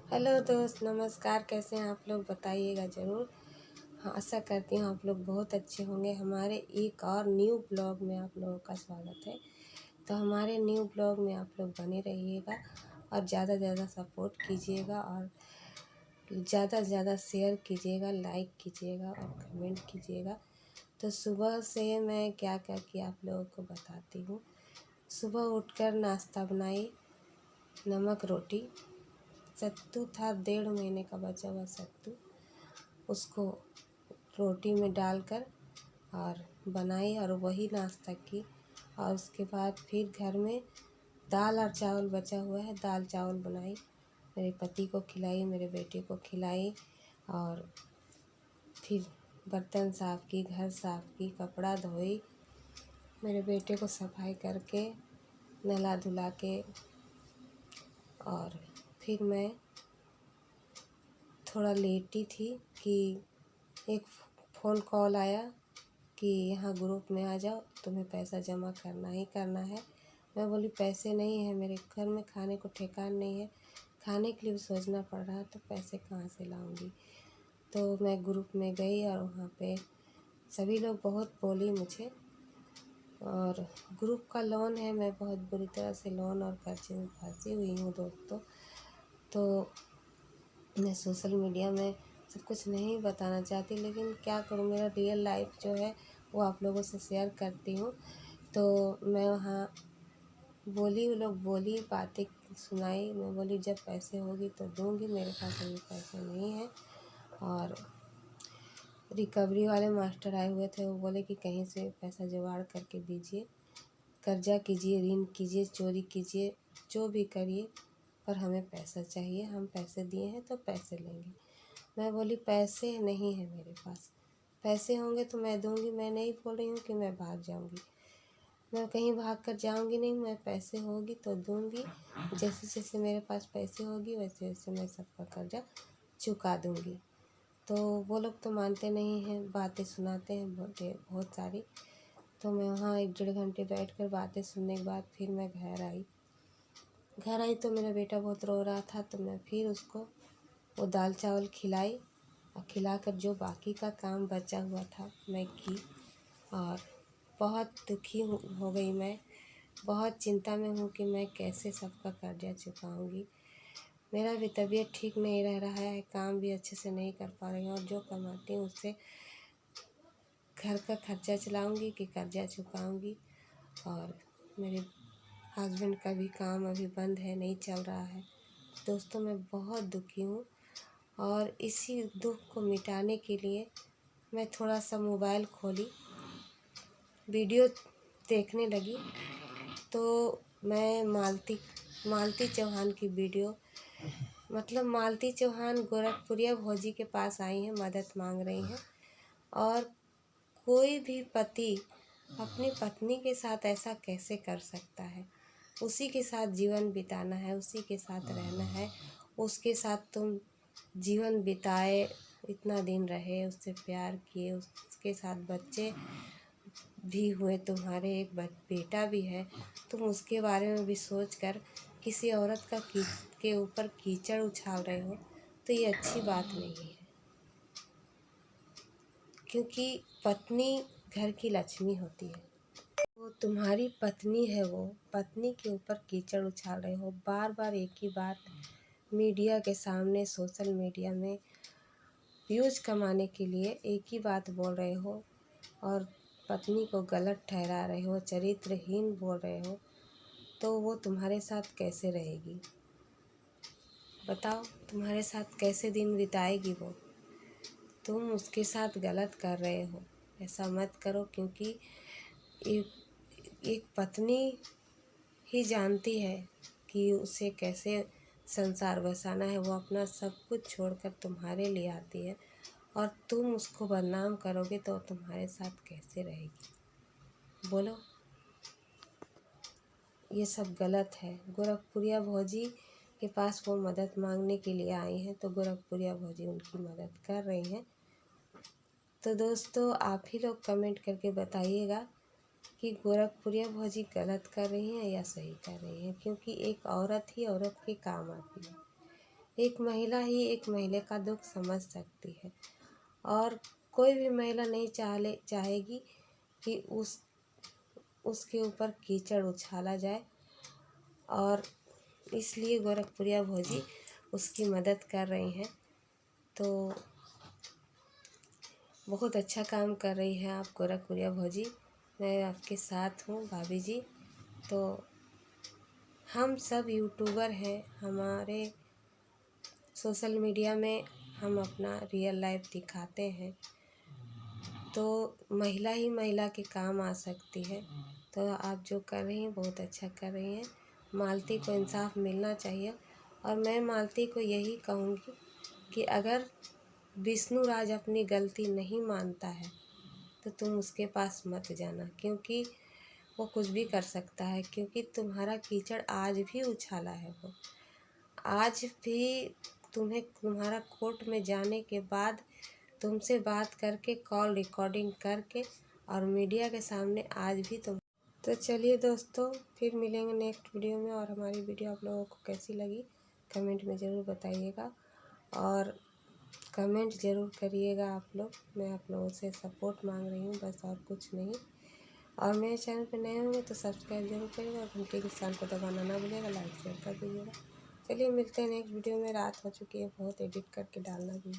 Hello दोस्त, नमस्कार। कैसे हैं आप लोग? बताइएगा ज़रूर। हाँ, आशा करती हूँ आप लोग बहुत अच्छे होंगे। हमारे एक और न्यू ब्लॉग में आप लोगों का स्वागत है। तो हमारे न्यू ब्लॉग में आप लोग बने रहिएगा और ज़्यादा से ज़्यादा सपोर्ट कीजिएगा और ज़्यादा से ज़्यादा शेयर कीजिएगा, लाइक कीजिएगा और कमेंट कीजिएगा। तो सुबह से मैं क्या क्या किया आप लोगों को बताती हूँ। सुबह उठकर नाश्ता बनाई, नमक रोटी। सत्तू था, 1.5 महीने का बचा हुआ सत्तू, उसको रोटी में डालकर और बनाई और वही नाश्ता की। और उसके बाद फिर घर में दाल और चावल बचा हुआ है, दाल चावल बनाई, मेरे पति को खिलाई, मेरे बेटे को खिलाई। और फिर बर्तन साफ़ की, घर साफ़ की, कपड़ा धोई, मेरे बेटे को सफाई करके नहला धुला के। और फिर मैं थोड़ा लेटी थी कि एक फ़ोन कॉल आया कि यहाँ ग्रुप में आ जाओ, तुम्हें पैसा जमा करना ही करना है। मैं बोली पैसे नहीं है, मेरे घर में खाने को ठिकान नहीं है, खाने के लिए भी सोचना पड़ रहा है, तो पैसे कहाँ से लाऊंगी। तो मैं ग्रुप में गई और वहाँ पे सभी लोग बहुत बोली मुझे। और ग्रुप का लोन है, मैं बहुत बुरी तरह से लोन और कर्जे में फंसी हुई हूँ दोस्तों। तो मैं सोशल मीडिया में सब कुछ नहीं बताना चाहती, लेकिन क्या करूँ, मेरा रियल लाइफ जो है वो आप लोगों से शेयर करती हूँ। तो मैं वहाँ बोली, वो लोग बोली, बातें सुनाई। मैं बोली जब पैसे होगी तो दूँगी, मेरे पास अभी पैसे नहीं हैं। और रिकवरी वाले मास्टर आए हुए थे, वो बोले कि कहीं से पैसा जुगाड़ करके दीजिए, कर्जा कीजिए, ऋण कीजिए, चोरी कीजिए, जो भी करिए, पर हमें पैसा चाहिए, हम पैसे दिए हैं तो पैसे लेंगे। मैं बोली पैसे नहीं है मेरे पास, पैसे होंगे तो मैं दूंगी। मैं नहीं बोल रही हूँ कि मैं भाग जाऊंगी, मैं कहीं भाग कर जाऊंगी नहीं, मैं पैसे होगी तो दूंगी। जैसे जैसे मेरे पास पैसे होगी वैसे वैसे मैं सबका कर्जा चुका दूंगी। तो वो लोग तो मानते नहीं हैं, बातें सुनाते हैं बहुत सारी। तो मैं वहाँ 1-1.5 घंटे बैठ कर बातें सुनने के बाद फिर मैं घर आई तो मेरा बेटा बहुत रो रहा था। तो मैं फिर उसको वो दाल चावल खिलाई और खिलाकर जो बाकी का काम बचा हुआ था मैं की। और बहुत दुखी हो गई मैं, बहुत चिंता में हूँ कि मैं कैसे सबका कर्जा चुकाऊंगी। मेरा भी तबीयत ठीक नहीं रह रहा है, काम भी अच्छे से नहीं कर पा रही हूँ, और जो कमाती हूँ उससे घर का खर्चा चलाऊंगी कि कर्जा चुकाऊंगी। और मेरे हस्बैंड का भी काम अभी बंद है, नहीं चल रहा है। दोस्तों मैं बहुत दुखी हूँ और इसी दुख को मिटाने के लिए मैं थोड़ा सा मोबाइल खोली, वीडियो देखने लगी। तो मैं मालती चौहान की वीडियो, मतलब मालती चौहान गोरखपुरिया भौजी के पास आई हैं, मदद मांग रही हैं। और कोई भी पति अपनी पत्नी के साथ ऐसा कैसे कर सकता है? उसी के साथ जीवन बिताना है, उसी के साथ रहना है, उसके साथ तुम जीवन बिताए, इतना दिन रहे, उससे प्यार किए, उसके साथ बच्चे भी हुए, तुम्हारे एक बेटा भी है, तुम उसके बारे में भी सोच कर किसी औरत के ऊपर कीचड़ उछाल रहे हो, तो ये अच्छी बात नहीं है। क्योंकि पत्नी घर की लक्ष्मी होती है। वो तुम्हारी पत्नी है, वो पत्नी के ऊपर कीचड़ उछाल रहे हो, बार बार एक ही बात मीडिया के सामने, सोशल मीडिया में व्यूज कमाने के लिए एक ही बात बोल रहे हो और पत्नी को गलत ठहरा रहे हो, चरित्रहीन बोल रहे हो। तो वो तुम्हारे साथ कैसे रहेगी? बताओ, तुम्हारे साथ कैसे दिन बिताएगी वो? तुम उसके साथ गलत कर रहे हो, ऐसा मत करो। क्योंकि एक पत्नी ही जानती है कि उसे कैसे संसार बसाना है। वो अपना सब कुछ छोड़कर तुम्हारे लिए आती है और तुम उसको बदनाम करोगे तो तुम्हारे साथ कैसे रहेगी? बोलो, ये सब गलत है। गोरखपुरिया भौजी के पास वो मदद मांगने के लिए आई हैं, तो गोरखपुरिया भौजी उनकी मदद कर रही हैं। तो दोस्तों आप ही लोग कमेंट करके बताइएगा कि गोरखपुरिया भौजी गलत कर रही हैं या सही कर रही हैं, क्योंकि एक औरत ही औरत के काम आती है। एक महिला ही एक महिले का दुख समझ सकती है, और कोई भी महिला नहीं चाहेगी कि उसके ऊपर कीचड़ उछाला जाए। और इसलिए गोरखपुरिया भौजी उसकी मदद कर रही हैं। तो बहुत अच्छा काम कर रही है आप गोरखपुरिया भौजी, मैं आपके साथ हूँ भाभी जी। तो हम सब यूट्यूबर हैं, हमारे सोशल मीडिया में हम अपना रियल लाइफ दिखाते हैं, तो महिला ही महिला के काम आ सकती है। तो आप जो कर रही हैं बहुत अच्छा कर रही हैं। मालती को इंसाफ मिलना चाहिए, और मैं मालती को यही कहूँगी कि अगर विष्णु राज अपनी गलती नहीं मानता है तो तुम उसके पास मत जाना, क्योंकि वो कुछ भी कर सकता है। क्योंकि तुम्हारा कीचड़ आज भी उछाला है, वो आज भी तुम्हारा कोर्ट में जाने के बाद तुमसे बात करके, कॉल रिकॉर्डिंग करके और मीडिया के सामने आज भी तुम। तो चलिए दोस्तों, फिर मिलेंगे नेक्स्ट वीडियो में। और हमारी वीडियो आप लोगों को कैसी लगी कमेंट में ज़रूर बताइएगा, और कमेंट ज़रूर करिएगा आप लोग। मैं आप लोगों से सपोर्ट मांग रही हूँ, बस और कुछ नहीं। और मेरे चैनल पर नए होंगे तो सब्सक्राइब जरूर करिएगा, और घंटे के निशान को दबाना ना भूलिएगा, लाइक शेयर कर दीजिएगा। चलिए मिलते हैं नेक्स्ट वीडियो में। रात हो चुकी है बहुत, एडिट करके डालना भी।